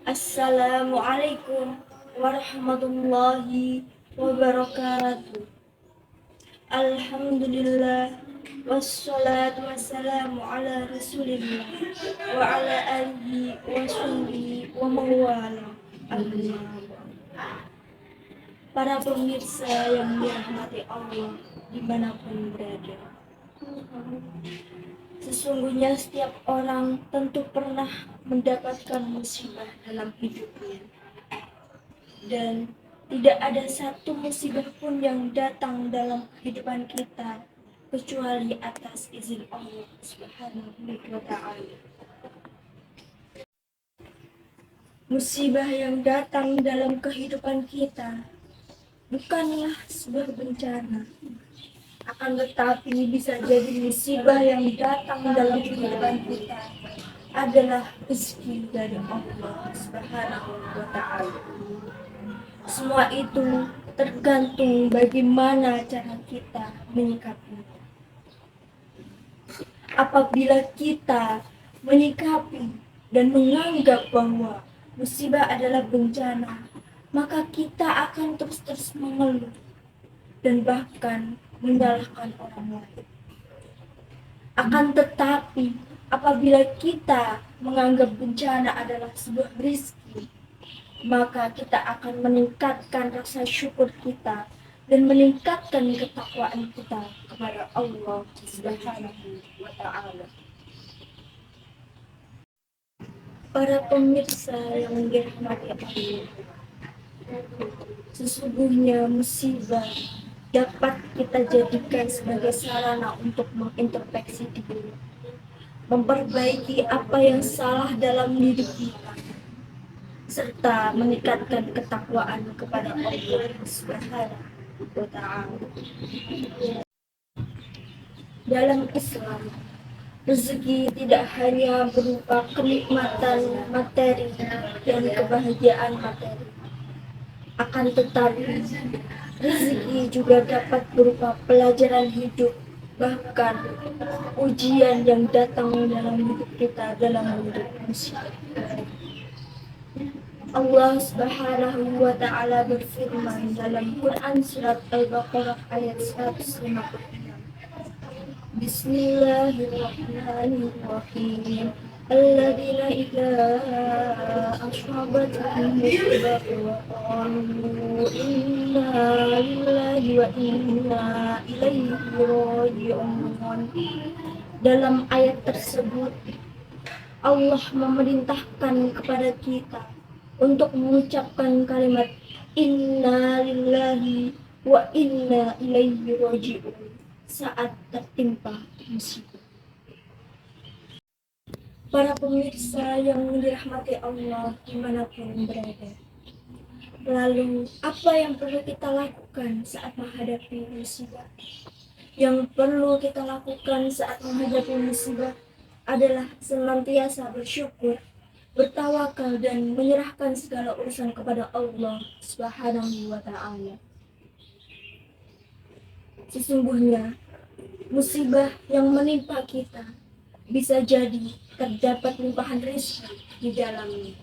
Assalamualaikum warahmatullahi wabarakatuh. Alhamdulillah wassalatu wassalamu ala rasulillah wa ala alihi wa sahbihi wa mawala. Para pemirsa yang dirahmati Allah dimanapun berada, sesungguhnya setiap orang tentu pernah mendapatkan musibah dalam hidupnya, dan tidak ada satu musibah pun yang datang dalam kehidupan kita kecuali atas izin Allah Subhanahu wa Ta'ala. Musibah yang datang dalam kehidupan kita bukanlah sebuah bencana, akan tetapi bisa jadi musibah yang datang dalam kehidupan kita adalah rezeki dari Allah Subhanahu wa Ta'ala. Semua itu tergantung bagaimana cara kita menyikapinya. Apabila kita menyikapi dan menganggap bahwa musibah adalah bencana, maka kita akan terus mengeluh dan bahkan menyalahkan orang lain. Akan tetapi apabila kita menganggap bencana adalah sebuah rezeki, maka kita akan meningkatkan rasa syukur kita dan meningkatkan ketakwaan kita kepada Allah Subhanahu wa Ta'ala. Para pemirsa yang dirahmati Allah, sesungguhnya musibah dapat kita jadikan sebagai sarana untuk mengintrospeksi diri, memperbaiki apa yang salah dalam diri kita, serta meningkatkan ketakwaan kepada Allah Subhanahu wa Ta'ala. Dalam Islam, rezeki tidak hanya berupa kenikmatan materi dan kebahagiaan materi, akan tetapi rezeki juga dapat berupa pelajaran hidup, bahkan ujian yang datang dalam hidup kita dalam bentuk musibah. Allah Subhanahu wa Ta'ala berfirman dalam Quran surat Al-Baqarah ayat 156. Bismillahirrahmanirrahim. Alladzina idza ashabatuhum musibatu wa qalu inna lillahi wa inna ilaihi raji'un. Dalam ayat tersebut Allah memerintahkan kepada kita untuk mengucapkan kalimat inna lillahi wa inna ilaihi raji'un saat tertimpa musibah. Para pemirsa yang dirahmati Allah dimanapun berada, lalu apa yang perlu kita lakukan saat menghadapi musibah? Yang perlu kita lakukan saat menghadapi musibah adalah senantiasa bersyukur, bertawakal, dan menyerahkan segala urusan kepada Allah Subhanahu wa Ta'ala. Sesungguhnya musibah yang menimpa kita bisa jadi terdapat limpahan rezeki di dalamnya.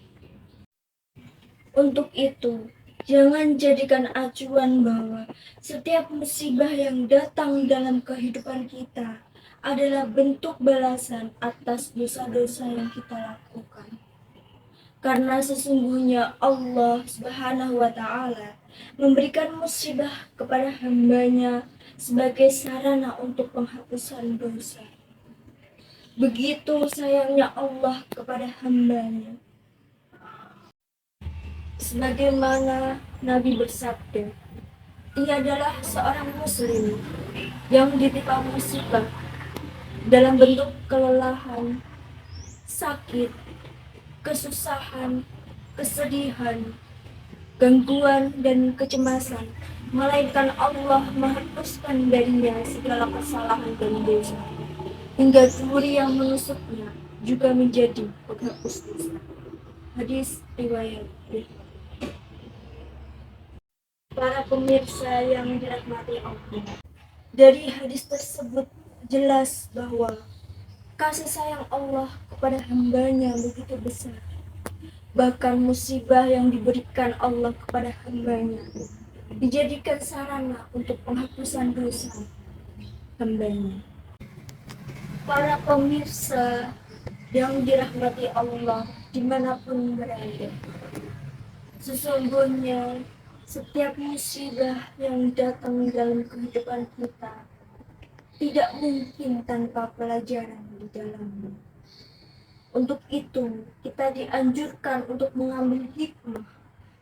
Untuk itu, jangan jadikan acuan bahwa setiap musibah yang datang dalam kehidupan kita adalah bentuk balasan atas dosa-dosa yang kita lakukan. Karena sesungguhnya Allah Subhanahu wa Ta'ala memberikan musibah kepada hambanya sebagai sarana untuk penghapusan dosa. Begitu sayangnya Allah kepada hambanya. Sebagaimana Nabi bersabda, ia adalah seorang muslim yang ditimpa musibah dalam bentuk kelelahan, sakit, kesusahan, kesedihan, gangguan, dan kecemasan, melainkan Allah menghapuskan darinya segala kesalahan dan dosa, hingga duri yang menusuknya juga menjadi penghapus dosa. Hadis riwayat Bukhari. Para pemirsa yang dirahmati Allah, dari hadis tersebut jelas bahwa kasih sayang Allah kepada hambanya begitu besar, Bahkan musibah yang diberikan Allah kepada hambanya dijadikan sarana untuk penghapusan dosa hambanya. Para pemirsa yang dirahmati Allah dimanapun berada, sesungguhnya setiap musibah yang datang dalam kehidupan kita tidak mungkin tanpa pelajaran di dalamnya. Untuk itu, kita dianjurkan untuk mengambil hikmah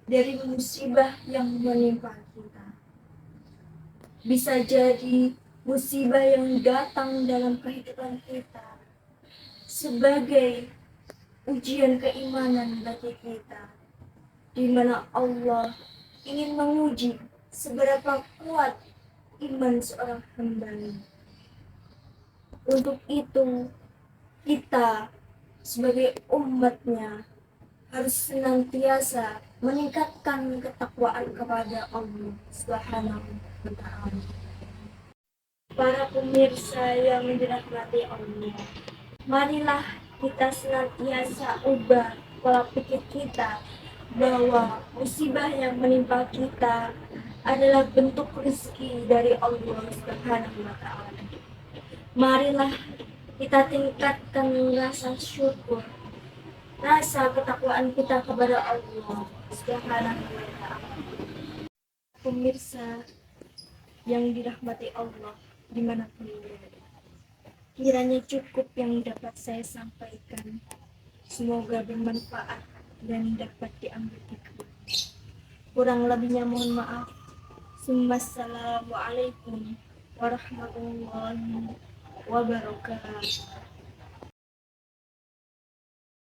dari musibah yang menimpa kita. Bisa jadi musibah yang datang dalam kehidupan kita sebagai ujian keimanan bagi kita, di mana Allah ingin menguji seberapa kuat iman seorang hamba. Untuk itu, kita sebagai umatnya harus senantiasa meningkatkan ketakwaan kepada Allah Subhanahu wa Ta'ala. Para pemirsa yang dirahmati Allah, marilah kita senantiasa ubah pola pikir kita bahwa musibah yang menimpa kita adalah bentuk rezeki dari Allah Subhanahu wa Ta'ala. Marilah kita tingkatkan rasa syukur, rasa ketakwaan kita kepada Allah Subhanahu wa Ta'ala. Pemirsa yang dirahmati Allah dimanapun berada, kiranya cukup yang dapat saya sampaikan. Semoga bermanfaat dan dapat diambil hikmah. Kurang lebihnya mohon maaf. Wassalamualaikum warahmatullahi wabarakatuh.